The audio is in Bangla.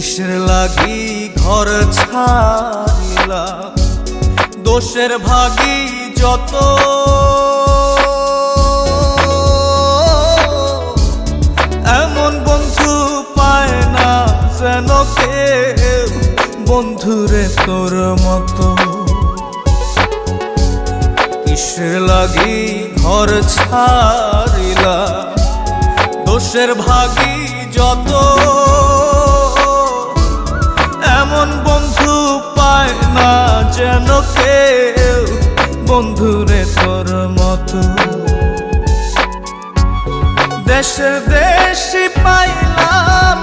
কিসের লাগি ঘর ছাড়িলাম, দোষের ভাগী যত। এমন বন্ধু পায় না যেন কেউ, বন্ধুরে তোর মতো। কিসের লাগি ঘর ছাড়িলাম, দোষের ভাগী যত। এমন বন্ধু পায় না যেন কেউ, বন্ধুরে তোর মতো। দেশে দেশে পাইলাম